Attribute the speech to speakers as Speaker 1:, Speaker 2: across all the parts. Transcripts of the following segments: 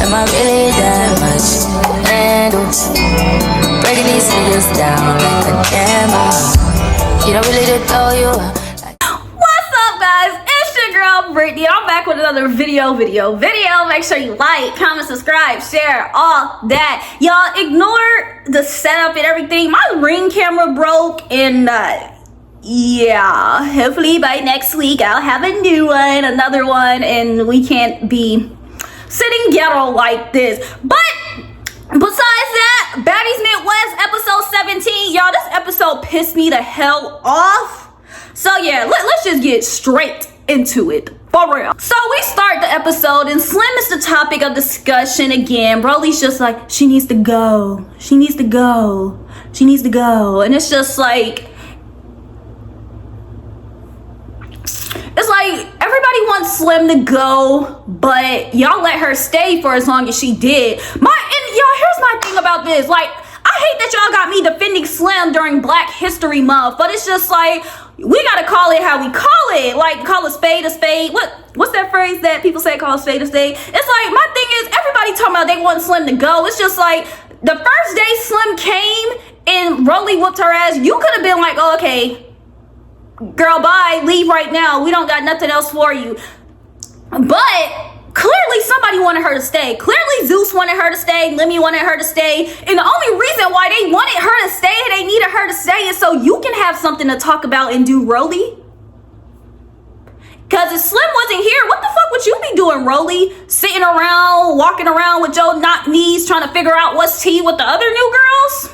Speaker 1: Am I really that much to handle? Breaking these niggas down like a camel. You don't really know you are.
Speaker 2: What's up, guys? It's your girl Brittany. I'm back with another video. Make sure you like, comment, subscribe, share, all that. Y'all ignore the setup and everything. My Ring camera broke and yeah, hopefully by next week I'll have a new one, another one, and we can't be sitting ghetto like this. But besides that, Baddies Midwest episode 17. Y'all, this episode pissed me the hell off. So yeah, let's just get straight into it. For real. So we start the episode and Slim is the topic of discussion again. Broly's just like, she needs to go. She needs to go. She needs to go. And it's just like, it's like everybody wants Slim to go, but y'all let her stay for as long as she did. And y'all, here's my thing about this. Like, I hate that y'all got me defending Slim during Black History Month, but it's just like, we gotta call it how we call it. Like, call a spade a spade. What's that phrase that people say, call a spade a spade? It's like, my thing is, everybody talking about they want Slim to go. It's just like, the first day Slim came and Rolly whooped her ass, you could have been like, oh, okay, girl, bye, leave right now. We don't got nothing else for you. But clearly somebody wanted her to stay. Clearly Zeus wanted her to stay. Lemmy wanted her to stay. And the only reason why they wanted her to stay, they needed her to stay, is so you can have something to talk about and do, Rolly. Because if Slim wasn't here, what the fuck would you be doing, Rolly? Sitting around, walking around with your knock knees, trying to figure out what's tea with the other new girls?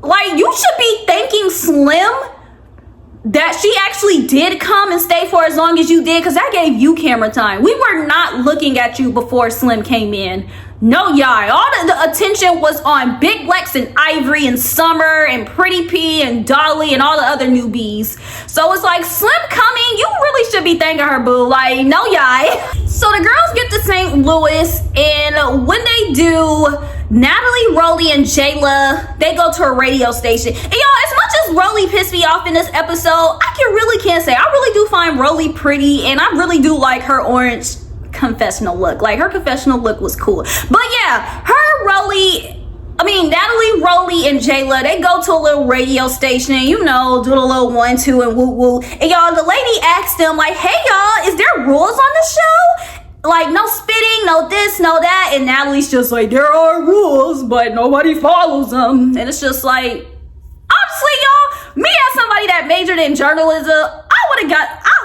Speaker 2: Like, you should be thanking Slim that she actually did come and stay for as long as you did, because that gave you camera time. We were not looking at you before Slim came in. No, y'all. All the attention was on Big Lex and Ivory and Summer and Pretty P and Dolly and all the other newbies. So it's like, Slim coming, you really should be thanking her, boo. Like, no, y'all. So the girls get to St. Louis, and when they do, Natalie, Rolly, and Jayla, they go to a radio station. And y'all, as much as Rolly pissed me off in this episode, I really can't say. I really do find Rolly pretty, and I really do like her orange confessional look. Like, her confessional look was cool. But yeah, Natalie, Rolly, and Jayla, they go to a little radio station and, you know, do a little 1-2 and woo-woo. And y'all, the lady asked them, like, hey y'all, is there rules on the show? Like, no spitting, no this, no that. And Natalie's just like, there are rules, but nobody follows them. And it's just like, honestly, y'all, me as somebody that majored in journalism,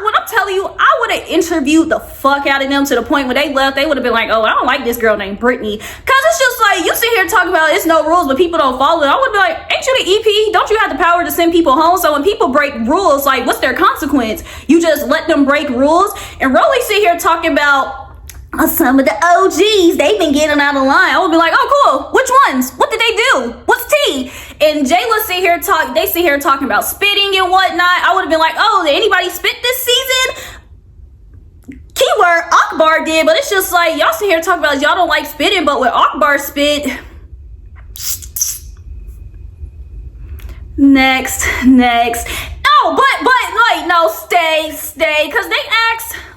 Speaker 2: when I'm telling you, I would have interviewed the fuck out of them to the point where they left, they would have been like, oh, I don't like this girl named Brittany. Cause it's just like, you sit here talking about it's no rules, but people don't follow it. I would be like, ain't you the EP? Don't you have the power to send people home? So when people break rules, like, what's their consequence? You just let them break rules? And Rolly sit here talking about some of the OGs, they've been getting out of line. I would be like, oh, cool. Which ones? What did they do? What's tea? And Jayla sit here talking about spitting and whatnot. I would have been like, oh, did anybody spit this season? Keyword, Akbar did, but it's just like, y'all sit here talking about y'all don't like spitting, but when Akbar spit, next. Oh, but like, no, stay, because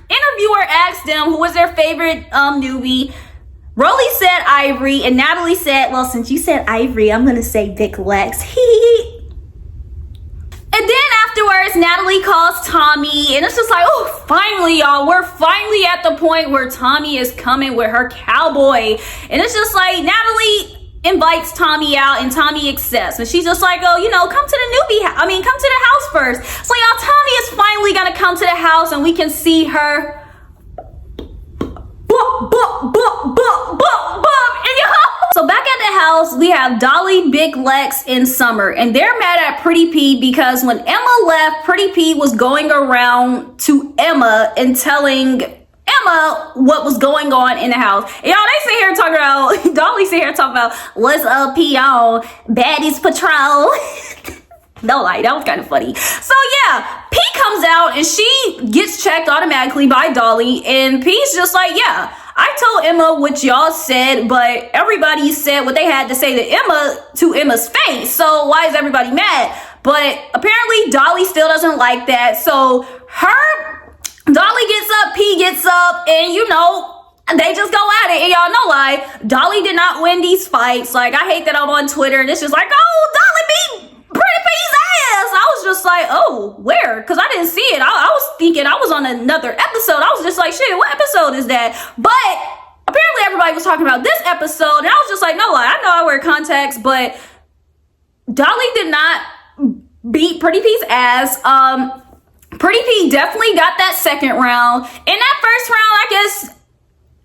Speaker 2: interviewer asked them who was their favorite newbie. Rolly said Ivory, and Natalie said, well, since you said Ivory, I'm gonna say Big Lex. And then afterwards, Natalie calls Tommy, and it's just like, oh, finally, y'all, we're finally at the point where Tommy is coming with her cowboy. And it's just like, Natalie invites Tommy out, and Tommy accepts. And she's just like, oh, you know, come to the house first. So y'all, Tommy is finally gonna come to the house, and we can see her. So back at the house, we have Dolly, Big Lex, and Summer, and they're mad at Pretty P because when Emma left, Pretty P was going around to Emma and telling Emma what was going on in the house. And y'all, they sit here talking about, Dolly sit here talking about, what's up, P on Baddies Patrol. No, like, that was kind of funny. So yeah, P comes out and she gets checked automatically by Dolly, and P's just like, yeah, I told Emma what y'all said, but everybody said what they had to say to Emma's face. So why is everybody mad? But apparently Dolly still doesn't like that. So Dolly gets up, P gets up, and you know, they just go at it. And y'all know, like, Dolly did not win these fights. Like, I hate that I'm on Twitter and it's just like, oh, Dolly beat Pretty P's ass. I was just like, oh, where? Because I didn't see it. I was thinking I was on another episode. I was just like, shit, what episode is that? But apparently everybody was talking about this episode. And I was just like, no, I know I wear contacts, but Dolly did not beat Pretty P's ass. Pretty P definitely got that second round. In that first round, I guess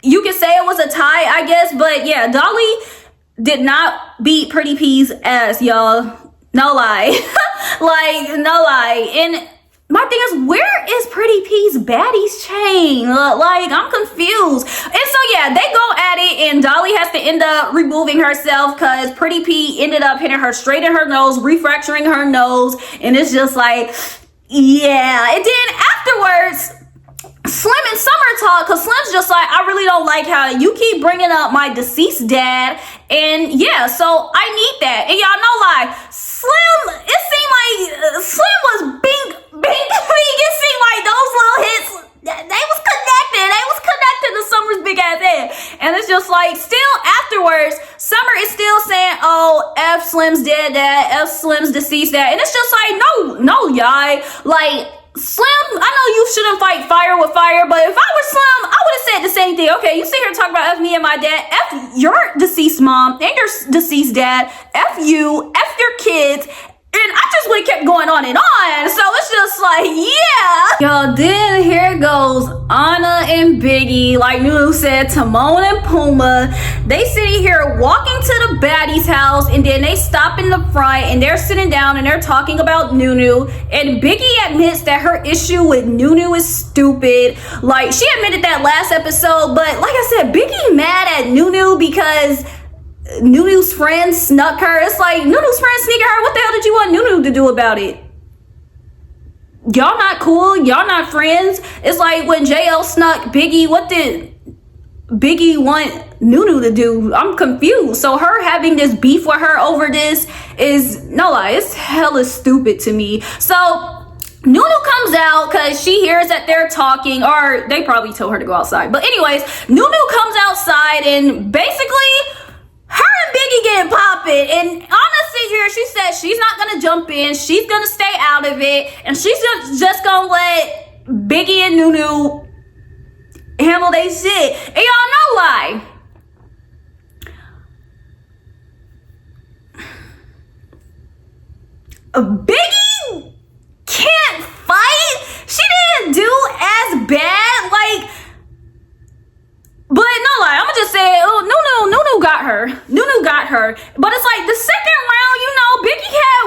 Speaker 2: you could say it was a tie, I guess. But yeah, Dolly did not beat Pretty P's ass, y'all. No lie. Like, no lie. And my thing is, where is Pretty P's Baddies chain? Like, I'm confused. And so, yeah, they go at it, and Dolly has to end up removing herself because Pretty P ended up hitting her straight in her nose, refracturing her nose. And it's just like, yeah. And then afterwards, Slim and Summer talk, because Slim's just like, I really don't like how you keep bringing up my deceased dad. And yeah, so I need that. And y'all know, like, Slim, it seemed like Slim was bing. It seemed like those little hits, they was connected. They was connected to Summer's big ass head. And it's just like, still afterwards, Summer is still saying, oh, F Slim's dead dad, F Slim's deceased dad. And it's just like, no, y'all. Like, Slim, I know you shouldn't fight fire with fire, but if I was Slim, I would have said the same thing. Okay, you sit here talking about F me and my dad, F your deceased mom and your deceased dad, F you, F your kids. And I just would have kept going on and on. So it's just like, yeah. Yo, then here goes Anna and Biggie. Like Nunu said, Timon and Pumbaa. They sitting here walking to the Baddies' house, and then they stop in the front and they're sitting down and they're talking about Noo-noo. And Biggie admits that her issue with Noo-noo is stupid. Like, she admitted that last episode, but like I said, Biggie mad at Noo-noo because Noo-noo's friend snuck her. It's like, Noo-noo's friend sneaking her. What the hell did you want Noo-noo to do about it? Y'all not cool. Y'all not friends. It's like when JL snuck Biggie. What did Biggie want Noo-noo to do? I'm confused. So her having this beef with her over this is, no lie, it's hella stupid to me. So Noo-noo comes out because she hears that they're talking, or they probably told her to go outside. But anyways, Noo-noo comes outside and basically her and Biggie getting popping, and honestly here, she said she's not gonna jump in, she's gonna stay out of it, and she's just gonna let Biggie and Noo-noo handle they shit. And y'all know why. Biggie can't fight. She didn't do as bad, like. But no lie, I'ma just say, oh, Noo-noo got her. Noo-noo got her. But it's like the second round, you know, Biggie had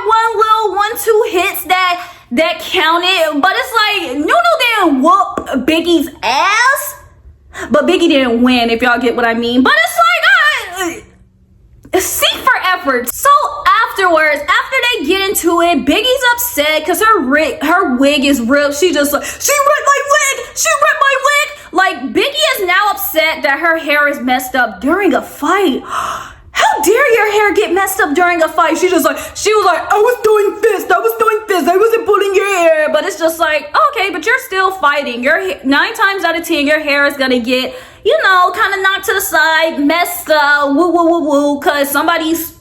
Speaker 2: 1-2 hits that counted. But it's like Noo-noo didn't whoop Biggie's ass, but Biggie didn't win, if y'all get what I mean. But it's like, seek for effort. So afterwards, after they get into it, Biggie's upset because her wig is ripped. She just like, she ripped my wig. She ripped my wig. Like, Biggie is now upset that her hair is messed up during a fight. How dare your hair get messed up during a fight? She was like, I was doing this. I wasn't pulling your hair. But it's just like, okay, but you're still fighting. 9 times out of 10, your hair is gonna get, you know, kind of knocked to the side, messed up, woo, because somebody's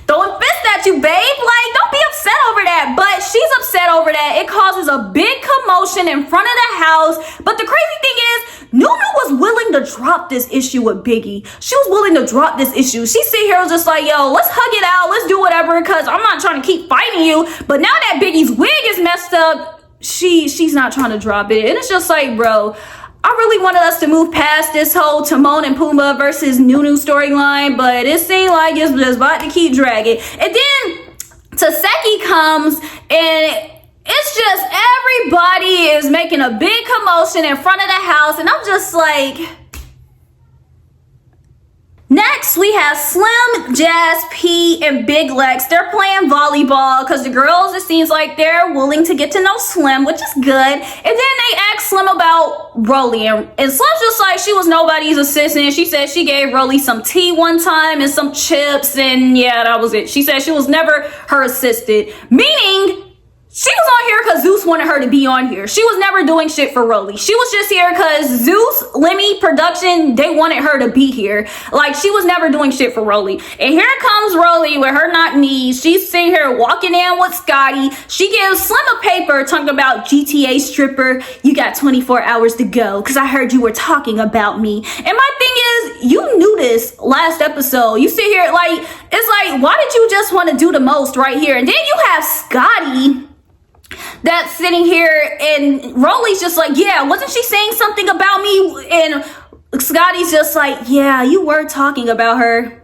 Speaker 2: throwing fists at you, babe. Like, don't be upset over that. But she's upset over that. It causes a big commotion in front of the house. But the crazy thing is, Noo-noo was willing to drop this issue with Biggie. She was willing to drop this issue. She sit here just like, yo, let's hug it out. Let's do whatever, because I'm not trying to keep fighting you. But now that Biggie's wig is messed up, she's not trying to drop it. And it's just like, bro, I really wanted us to move past this whole Timon and Pumbaa versus Noo-noo storyline, but it seemed like it's just about to keep dragging. And then Taseki comes, and it's just everybody is making a big commotion in front of the house, and I'm just like. Next, we have Slim, Jazz, P, and Big Lex. They're playing volleyball because the girls, it seems like they're willing to get to know Slim, which is good. And then they asked Slim about Rolly. And Slim's just like, she was nobody's assistant. She said she gave Rolly some tea one time and some chips. And yeah, that was it. She said she was never her assistant. Meaning, She was on here because Zeus wanted her to be on here. She was never doing shit for Rolly. She was just here because Zeus, Lemmy, production, they wanted her to be here. Like, she was never doing shit for Rolly. And here comes Rolly with her knock knees. She's sitting here walking in with Scotty. She gives Slim a paper talking about GTA stripper. You got 24 hours to go because I heard you were talking about me. And my thing is, you knew this last episode. You sit here like, it's like, why did you just want to do the most right here? And then you have Scotty that's sitting here and Rolly's just like, yeah, wasn't she saying something about me? And Scotty's just like, yeah, you were talking about her.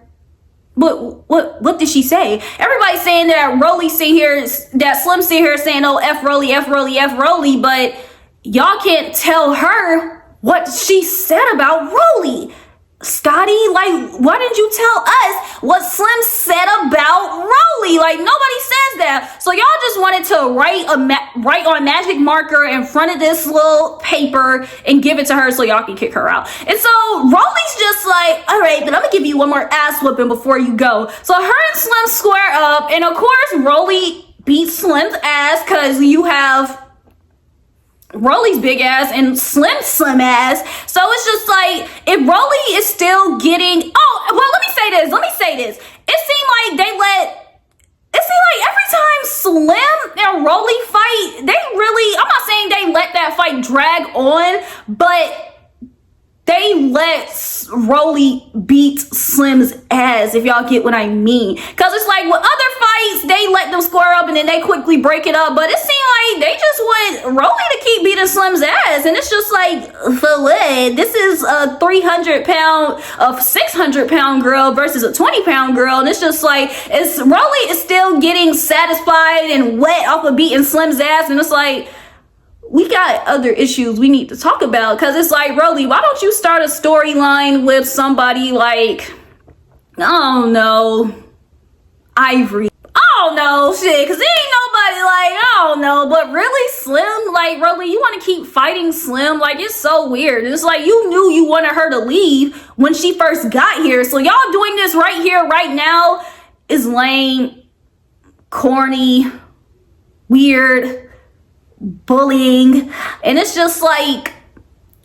Speaker 2: But what did she say? Everybody's saying that Rolly sit here, that Slim sit here saying, oh, F Rolly, F Rolly, F Rolly, but y'all can't tell her what she said about Rolly. Scotty, like, why didn't you tell us what Slim said about Rolly? Like, nobody says that. So y'all just wanted to write on a magic marker in front of this little paper and give it to her so y'all can kick her out. And so Rolly's just like, all right, but I'm gonna give you one more ass whooping before you go. So her and Slim square up, and of course Rolly beats Slim's ass because you have Rolly's big ass and Slim's ass. So it's just like, if Rolly is still getting, let me say this. It seemed like every time Slim and Rolly fight, I'm not saying they let that fight drag on, but they let Rolly beat Slim's ass, if y'all get what I mean. Because it's like with other fights, they let them square up and then they quickly break it up. But it seemed like they just want Rolly to keep beating Slim's ass. And it's just like, for what? This is a 600-pound girl versus a 20-pound girl. And it's just like, Rolly is still getting satisfied and wet off of beating Slim's ass. And it's like, we got other issues we need to talk about, because it's like, Rolly, why don't you start a storyline with somebody like, I don't know, Ivory? I don't know, shit, because there ain't nobody like, I don't know, but really Slim, like, Rolly, you want to keep fighting Slim? Like, it's so weird. It's like, you knew you wanted her to leave when she first got here, so y'all doing this right here, right now is lame, corny, weird, bullying, and it's just like,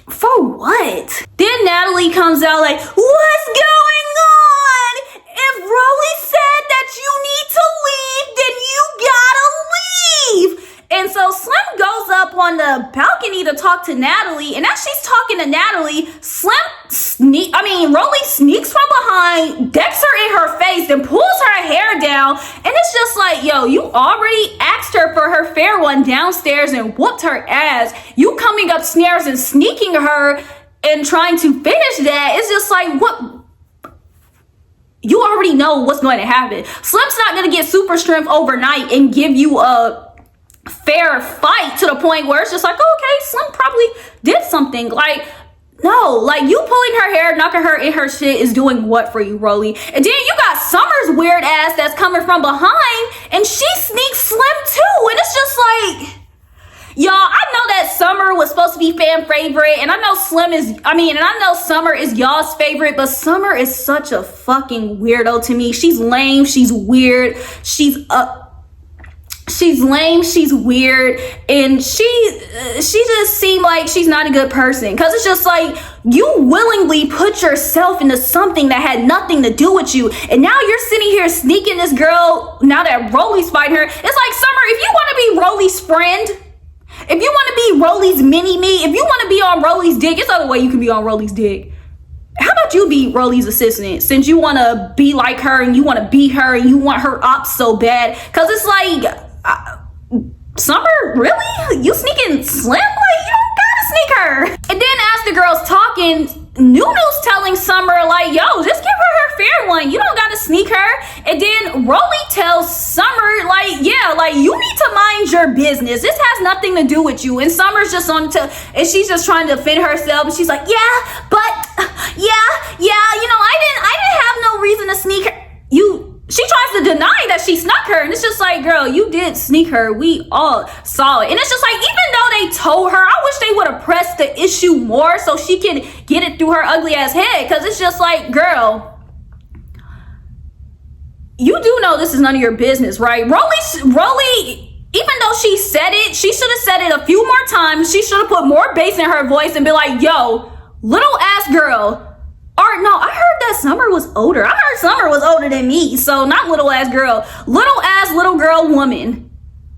Speaker 2: for what? Then Natalie comes out like, what's going on? If Rolly said that you need to leave, then you gotta leave. And so Slim goes up on the balcony to talk to Natalie, and as she's talking to Natalie, Rolly sneaks from behind, decks her in her face, and pulls her hair down. And it's just like, yo, you already asked her for her fair one downstairs and whooped her ass. You coming upstairs and sneaking her and trying to finish that. It's just like, what? You already know what's going to happen. Slim's not going to get super strength overnight and give you a fair fight to the point where it's just like, oh, okay, Slim probably did something. Like, no, like, you pulling her hair, knocking her in her shit is doing what for you, Rolly? And then you got Summer's weird ass that's coming from behind, and she sneaks Slim too. And it's just like, y'all, I know that Summer was supposed to be fan favorite, and I know I know Summer is y'all's favorite, but Summer is such a fucking weirdo to me. She's lame, she's weird, she's lame, she's weird, and she just seemed like she's not a good person, because it's just like, you willingly put yourself into something that had nothing to do with you, and now you're sitting here sneaking this girl now that Rolly's fighting her. It's like, Summer, if you want to be Rolly's friend, if you want to be Rolly's mini-me, if you want to be on Rolly's dick, it's other way you can be on Rolly's dick. How about you be Rolly's assistant, since you want to be like her and you want to be her and you want her ops so bad? Because it's like, Summer, really? You sneaking Slim? Like, you don't gotta sneak her. And then as the girls talking, Noo-noo's telling Summer like, yo, just give her fair one. You don't gotta sneak her. And then Rolly tells Summer like, yeah, like, you need to mind your business. This has nothing to do with you. And Summer's just and she's just trying to defend herself. And she's like, yeah, but I didn't have no reason to sneak her. She tries to deny that she snuck her, and it's just like, girl, you did sneak her. We all saw it. And it's just like, even though they told her, I wish they would have pressed the issue more so she can get it through her ugly ass head. Because it's just like, girl, you do know this is none of your business, right? Rolly even though she said it, she should have said it a few more times. She should have put more bass in her voice and be like, yo, little ass girl. Or no, I heard that Summer was older. I heard Summer was older than me. So not little ass girl. Little girl woman.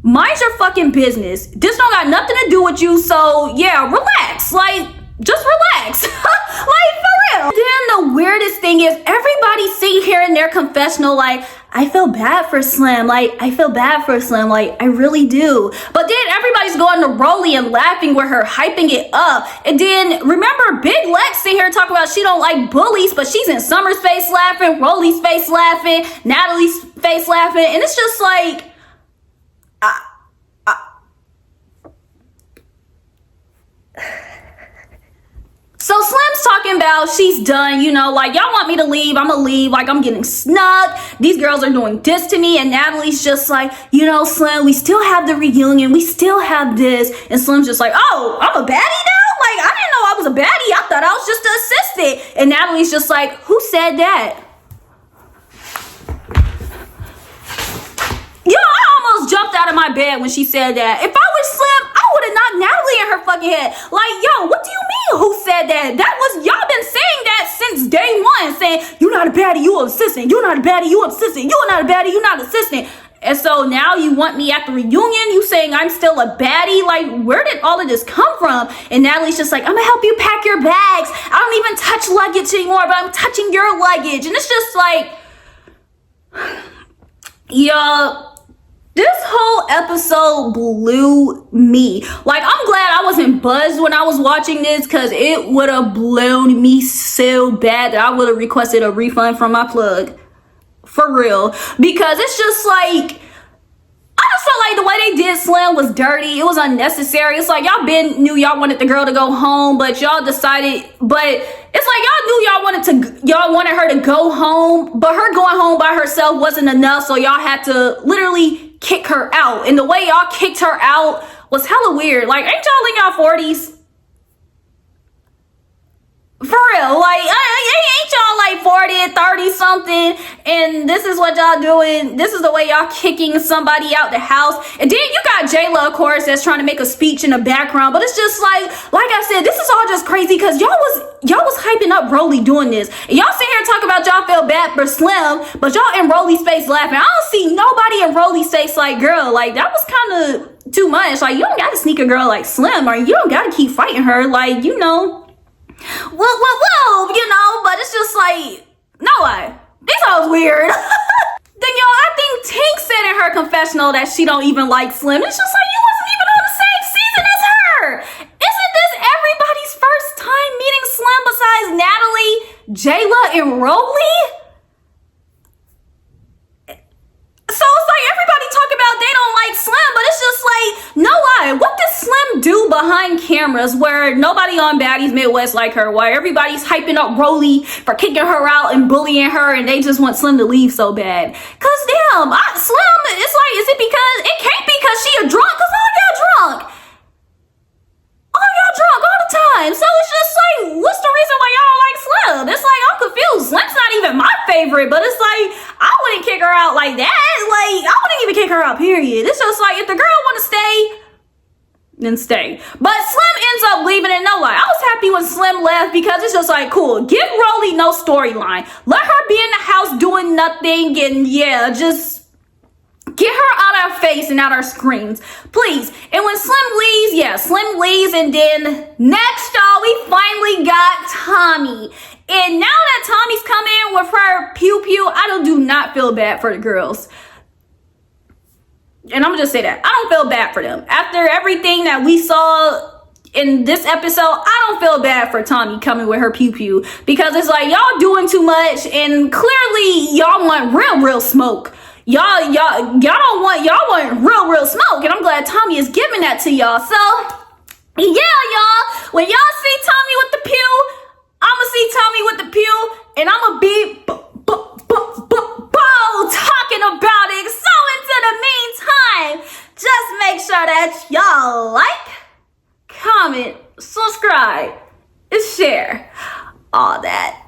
Speaker 2: Mind your fucking business. This don't got nothing to do with you. So yeah, relax. Like, just relax. Like, for real. Then the weirdest thing is everybody sitting here in their confessional like, I feel bad for Slim. Like, I feel bad for Slim. Like, I really do. But then everybody's going to Rolly and laughing with her, hyping it up. And then remember Big Lex sitting here talking about she don't like bullies, but she's in Summer's face laughing, Rolly's face laughing, Natalie's face laughing. And it's just like, so Slim's talking about she's done, you know, like, y'all want me to leave, I'ma leave, like, I'm getting snuck, these girls are doing this to me, and Natalie's just like, you know, Slim, we still have the reunion, we still have this, and Slim's just like, oh, I'm a baddie now? Like, I didn't know I was a baddie, I thought I was just an assistant, and Natalie's just like, who said that? Yo, I almost jumped out of my bed when she said that. If I was Slim, I would have knocked Natalie in her fucking head. Like, yo, what do you mean who said that? That was, y'all been saying that since day one, saying, you're not a baddie, you an assistant. You're not a baddie, you an assistant. You're not a baddie, you're not an assistant. And so now you want me at the reunion, you saying I'm still a baddie? Like, where did all of this come from? And Natalie's just like, I'm gonna help you pack your bags. I don't even touch luggage anymore, but I'm touching your luggage. And it's just like, yo, this whole episode blew me. Like, I'm glad I wasn't buzzed when I was watching this, because it would have blown me so bad that I would have requested a refund from my plug. For real. Because it's just like, I just felt like the way they did Slim was dirty. It was unnecessary. It's like y'all knew y'all wanted the girl to go home, but y'all decided, but it's like y'all wanted her to go home, but her going home by herself wasn't enough, so y'all had to literally kick her out. And the way y'all kicked her out was hella weird. Like, ain't y'all in y'all 40s? For real, like, ain't y'all like 40, 30 something, and this is what y'all doing, this is the way y'all kicking somebody out the house. And then you got Jayla, of course, that's trying to make a speech in the background, but it's just like I said, this is all just crazy, because y'all was hyping up Rolly doing this, and y'all sit here and talk about y'all feel bad for Slim, but y'all in Rolly's face laughing. I don't see nobody in Rolly's face like, girl, like, that was kind of too much. Like, you don't gotta sneak a girl like Slim, or you don't gotta keep fighting her, like, you know. Well, you know, but it's just like, no way. This all weird. Then, yo, I think Tink said in her confessional that she don't even like Slim. It's just like, you wasn't even on the same season as her. Isn't this everybody's first time meeting Slim besides Natalie, Jayla, and Rolly? So it's like everybody talk about they don't like Slim, but it's just like, no lie. What does Slim do behind cameras where nobody on Baddies Midwest like her? Why everybody's hyping up Rolly for kicking her out and bullying her, and they just want Slim to leave so bad? Cause damn, Slim, it's like, is it because, it can't be because she a drunk, cause all y'all drunk. All y'all drunk all the time. So it's just like, what's the reason why y'all don't like Slim? It's like, I'm confused. Slim's not even my favorite, but it's like, I wouldn't kick her out like that. Like, I wouldn't even kick her out, period. It's just like, if the girl want to stay, then stay. But Slim ends up leaving, and no lie, I was happy when Slim left, because it's just like, cool, give Rolly no storyline. Let her be in the house doing nothing, and yeah, just get her out our face and out our screens, please. And when Slim leaves, yeah, Slim leaves, and then next, y'all, we finally got Tommy. And now that Tommy's come in with her pew-pew, I do not feel bad for the girls. And I'm gonna just say that. I don't feel bad for them. After everything that we saw in this episode, I don't feel bad for Tommy coming with her pew-pew. Because it's like, y'all doing too much, and clearly y'all want real smoke. Y'all want real smoke, and I'm glad Tommy is giving that to y'all. So, yeah, y'all, when y'all see Tommy with the pew, I'ma see Tommy with the pew, and I'ma be talking about it. So, into the meantime, just make sure that y'all like, comment, subscribe, and share all that.